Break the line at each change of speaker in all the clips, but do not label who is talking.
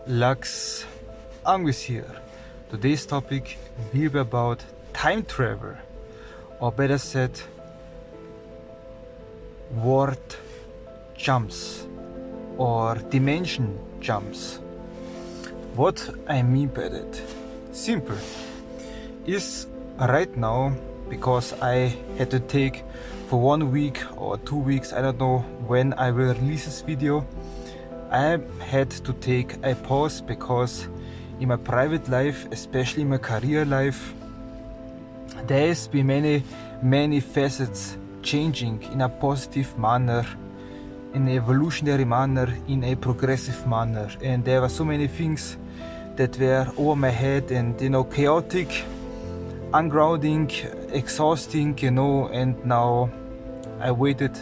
Lux, Anguis here. Today's topic will be about time travel, or better said, world jumps or dimension jumps. What I mean by that, simple, is right now, because I had to take for 1 week or 2 weeks, I don't know when I will release this video, I had to take a pause because in my private life, especially in my career life, there has been many facets changing in a positive manner, in an evolutionary manner, in a progressive manner, and there were so many things that were over my head and chaotic, ungrounding, exhausting, and now I waited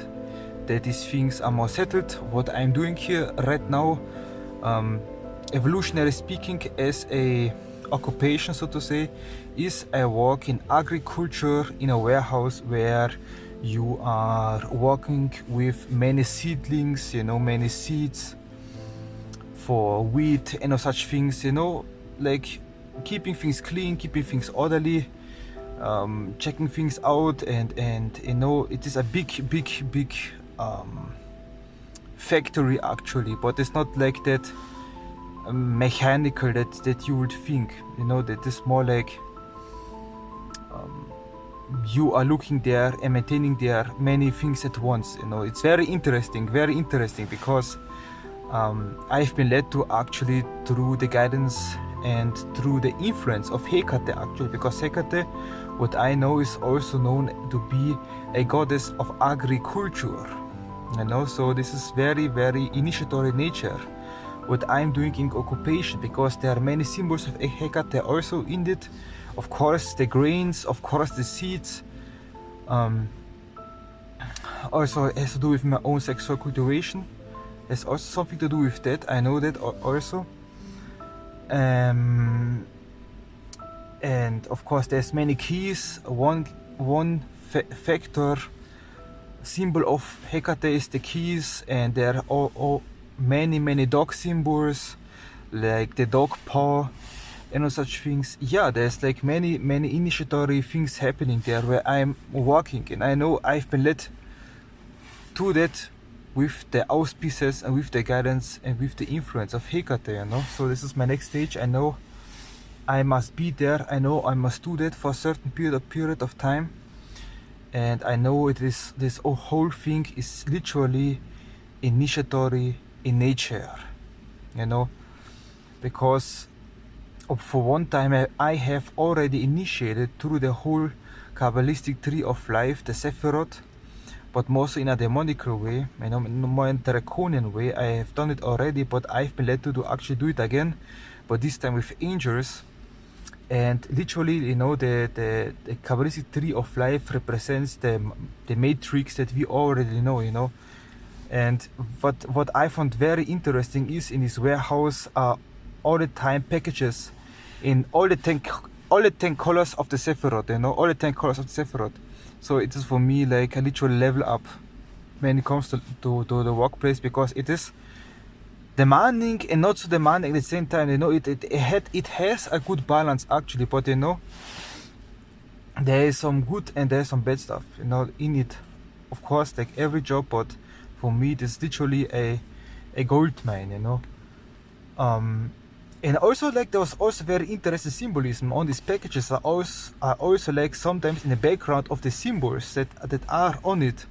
that these things are more settled. What I'm doing here right now, evolutionary speaking, as a occupation, so to say, is I work in agriculture in a warehouse where you are working with many seedlings, many seeds for wheat and such things, like keeping things clean, keeping things orderly, checking things out, and it is a big factory actually, but it's not like that mechanical that you would think, that is more like you are looking there and maintaining there many things at once. It's very interesting because I've been led to actually through the guidance and through the influence of Hecate actually, because Hecate, what I know, is also known to be a goddess of agriculture, so this is very initiatory nature what I'm doing in occupation, because there are many symbols of Hecate also in it. Of course the grains, of course the seeds, also it has to do with my own sexual cultivation. There's also something to do with that, I know that also. And of course there's many keys. One factor symbol of Hecate is the keys, and there are all many dog symbols, like the dog paw and such things. Yeah, there's like many initiatory things happening there where I'm working, and I know I've been led to that with the auspices and with the guidance and with the influence of Hecate, so this is my next stage. I know I must be there, I know I must do that for a certain period of time, and I know this whole thing is literally initiatory in nature, because for one time I have already initiated through the whole Kabbalistic tree of life, the Sephiroth, but mostly in a demonical way, more in a draconian way. I have done it already, but I've been led to actually do it again, but this time with angels. And literally, the Kabbalistic tree of life represents the matrix that we already know, and what I found very interesting is in this warehouse are all the time packages in all the 10 colors of the Sephiroth, all the 10 colors of the Sephiroth. So it is for me like a literal level up when it comes to the workplace, because it is demanding and not so demanding at the same time. It has a good balance actually, but there is some good and there is some bad stuff in it, of course, like every job, but for me it is literally a gold mine, and also like there was also very interesting symbolism on these packages. Are also like sometimes in the background of the symbols that are on it,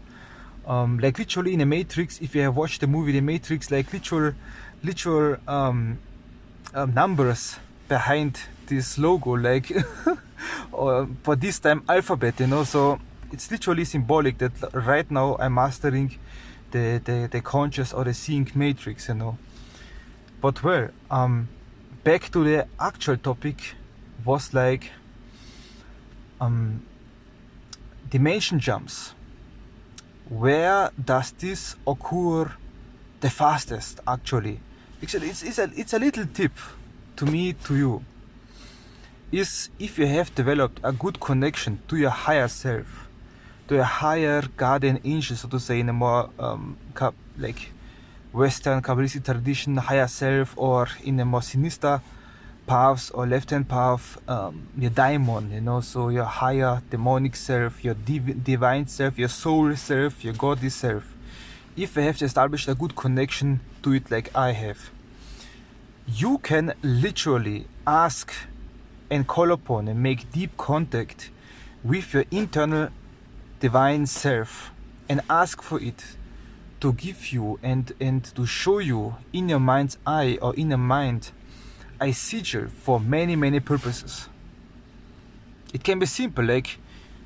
like literally in the Matrix. If you have watched the movie The Matrix, like literal numbers behind this logo, like for this time alphabet, so it's literally symbolic that right now I'm mastering the conscious or the seeing matrix, but well, back to the actual topic, was like dimension jumps. Where does this occur the fastest actually? Actually, it's a little tip to me, to you, is if you have developed a good connection to your higher self, to a higher guardian angel, so to say, in a more like Western Kabbalistic tradition, higher self, or in a more sinister paths or left-hand path, your daimon, you know, so your higher demonic self, your divine self, your soul self, your godly self. If you have established a good connection to it like I have, you can literally ask and call upon and make deep contact with your internal divine self and ask for it to give you and to show you in your mind's eye or in your mind a sigil for many purposes. It can be simple, like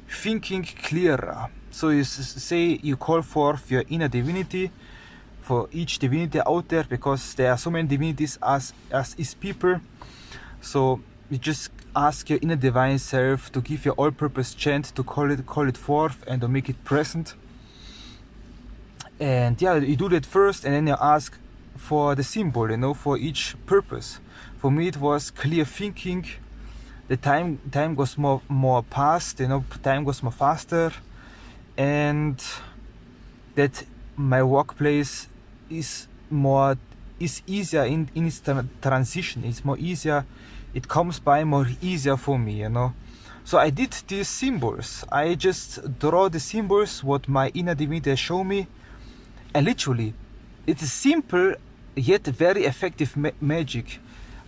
thinking clearer. So you say you call forth your inner divinity for each divinity out there, because there are so many divinities as is people. So you just ask your inner divine self to give your all-purpose chant, to call it forth and to make it present. And yeah, you do that first, and then you ask for the symbol, you know, for each purpose. For me, it was clear thinking. The time goes more past, you know, time goes more faster, and that my workplace is easier in its transition. It's more easier. It comes by more easier for me, you know. So I did these symbols. I just draw the symbols what my inner divinity has shown me, and literally, it is simple yet very effective magic.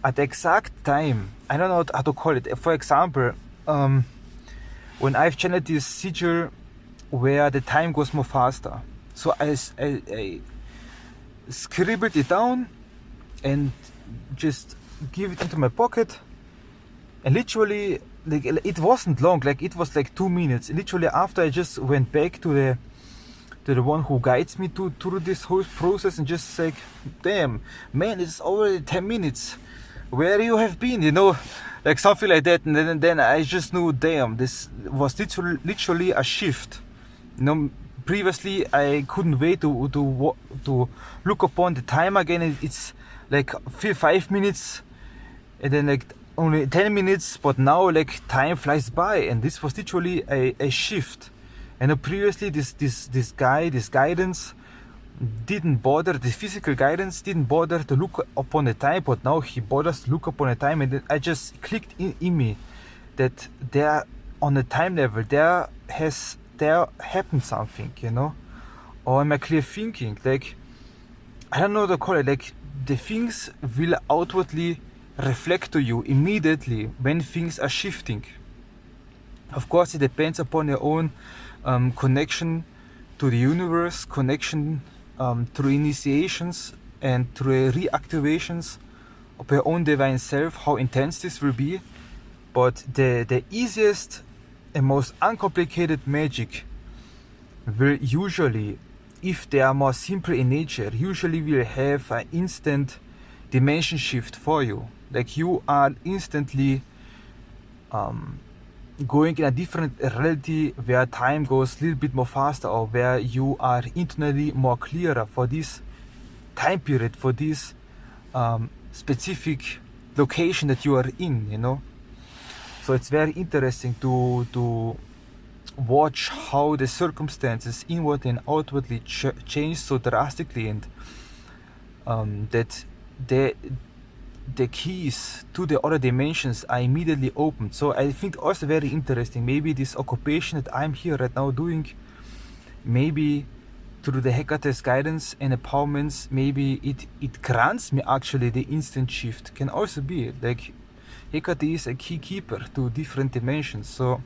At the exact time, I don't know how to call it. For example, when I've channeled this sigil where the time goes more faster, so I scribbled it down and just give it into my pocket, and literally, like, it wasn't long, like it was like 2 minutes. Literally after, I just went back to the one who guides me through this whole process and just like, damn man, it's already 10 minutes, where you have been, you know, like something like that. And then I just knew, damn, this was literally a shift, you know. Previously I couldn't wait to look upon the time again. It's like 5 minutes, and then like only 10 minutes, but now like time flies by, and this was literally a shift. And previously this guidance didn't bother, the physical guidance didn't bother to look upon the time, but now he bothers to look upon the time. And then I just clicked in me that there, on the time level, there happened something, you know. Or in my clear thinking, like, I don't know what to call it, like the things will outwardly reflect to you immediately when things are shifting. Of course, it depends upon your own connection to the universe, connection through initiations and through reactivations of your own divine self, how intense this will be. But the easiest and most uncomplicated magic will usually, if they are more simple in nature, usually will have an instant dimension shift for you. Like you are instantly going in a different reality where time goes a little bit more faster, or where you are internally more clearer for this time period, for this specific location that you are in, you know. So it's very interesting to watch how the circumstances inwardly and outwardly change so drastically, and that the keys to the other dimensions are immediately opened. So I think also very interesting, maybe this occupation that I'm here right now doing, maybe through the Hecate's guidance and empowerments, maybe it grants me actually the instant shift. Can also be like Hecate is a key keeper to different dimensions, so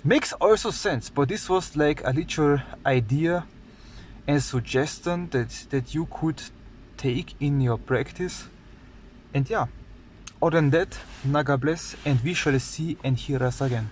makes also sense. But this was like a literal idea and suggestion that you could take in your practice. And yeah, other than that, Naga bless, and we shall see and hear us again.